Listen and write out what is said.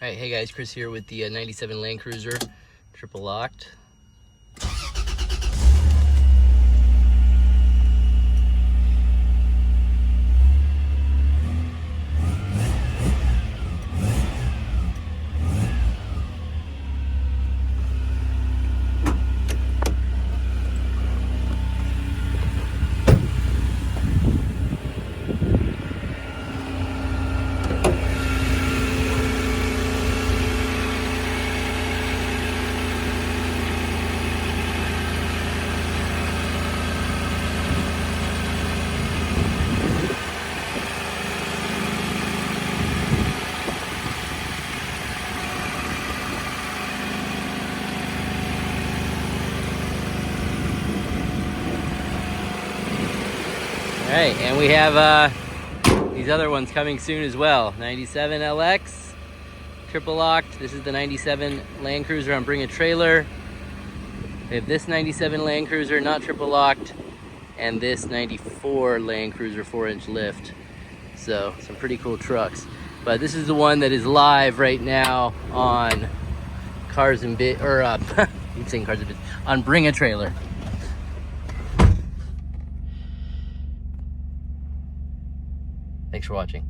All right, hey guys, Chris here with the 97 Land Cruiser, triple locked. All right, and we have these other ones coming soon as well. 97 LX, triple locked. This is the 97 Land Cruiser on Bring a Trailer. We have this 97 Land Cruiser, not triple locked, and this 94 Land Cruiser 4-inch lift. So some pretty cool trucks. But this is the one that is live right now on Cars and Bit, or I'm saying Cars and Bit, on Bring a Trailer. Thanks for watching.